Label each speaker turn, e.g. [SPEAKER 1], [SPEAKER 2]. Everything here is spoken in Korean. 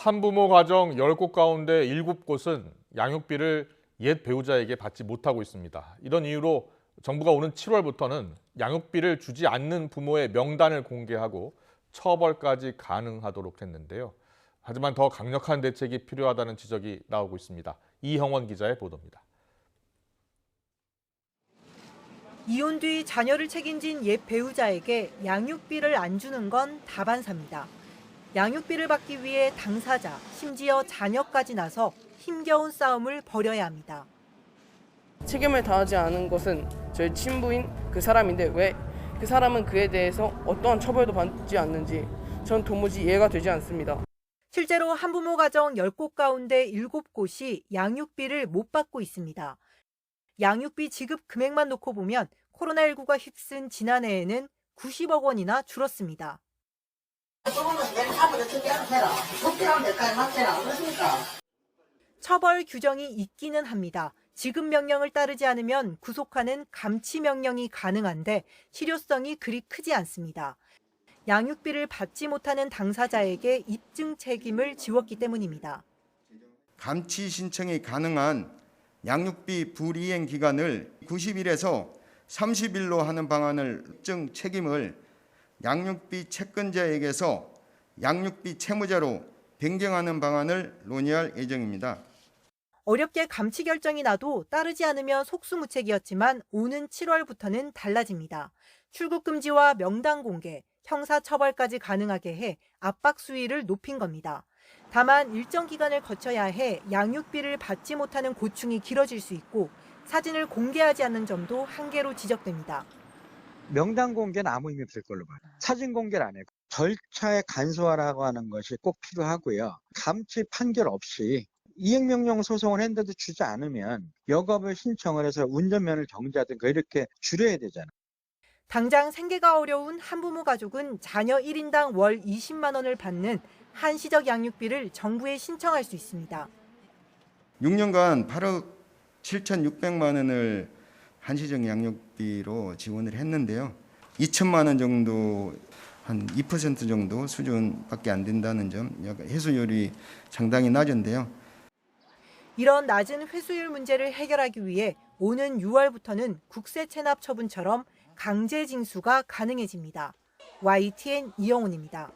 [SPEAKER 1] 한부모 가정 10곳 가운데 7곳은 양육비를 옛 배우자에게 받지 못하고 있습니다. 이런 이유로 정부가 오는 7월부터는 양육비를 주지 않는 부모의 명단을 공개하고 처벌까지 가능하도록 했는데요. 하지만 더 강력한 대책이 필요하다는 지적이 나오고 있습니다. 이형원 기자의 보도입니다.
[SPEAKER 2] 이혼 뒤 자녀를 책임진 옛 배우자에게 양육비를 안 주는 건 다반사입니다. 양육비를 받기 위해 당사자, 심지어 자녀까지 나서 힘겨운 싸움을 벌여야 합니다.
[SPEAKER 3] 책임을 다하지 않은 것은 저희 친부인 그 사람인데 왜 그 사람은 그에 대해서 어떠한 처벌도 받지 않는지 전 도무지 이해가 되지 않습니다.
[SPEAKER 2] 실제로 한부모 가정 10곳 가운데 7곳이 양육비를 못 받고 있습니다. 양육비 지급 금액만 놓고 보면 코로나19가 휩쓴 지난해에는 90억 원이나 줄었습니다. 처벌 규정이 있기는 합니다. 지급 명령을 따르지 않으면 구속하는 감치 명령이 가능한데 실효성이 그리 크지 않습니다. 양육비를 받지 못하는 당사자에게 입증 책임을 지웠기 때문입니다.
[SPEAKER 4] 감치 신청이 가능한 양육비 불이행 기간을 90일에서 30일로 하는 방안을 입증 책임을 양육비 채권자에게서 양육비 채무자로 변경하는 방안을 논의할 예정입니다.
[SPEAKER 2] 어렵게 감치 결정이 나도 따르지 않으면 속수무책이었지만 오는 7월부터는 달라집니다. 출국 금지와 명단 공개, 형사처벌까지 가능하게 해 압박 수위를 높인 겁니다. 다만 일정 기간을 거쳐야 해 양육비를 받지 못하는 고충이 길어질 수 있고 사진을 공개하지 않는 점도 한계로 지적됩니다.
[SPEAKER 5] 명단 공개는 아무 의미 없을 걸로 봐요. 사진 공개를 안 해요. 절차의 간소화라고 하는 것이 꼭 필요하고요. 감치 판결 없이 이행명령 소송을 했는데도 주지 않으면 여겁을 신청을 해서 운전면허를 정지하든가 이렇게 줄여야 되잖아요.
[SPEAKER 2] 당장 생계가 어려운 한부모 가족은 자녀 1인당 월 20만 원을 받는 한시적 양육비를 정부에 신청할 수 있습니다.
[SPEAKER 4] 6년간 8억 7,600만 원을 한시적 양육비로 지원을 했는데요. 2천만 원 정도, 한 2% 정도 수준밖에 안 된다는 점, 회수율이 상당히 낮은데요.
[SPEAKER 2] 이런 낮은 회수율 문제를 해결하기 위해 오는 6월부터는 국세 체납 처분처럼 강제 징수가 가능해집니다. YTN 이영훈입니다.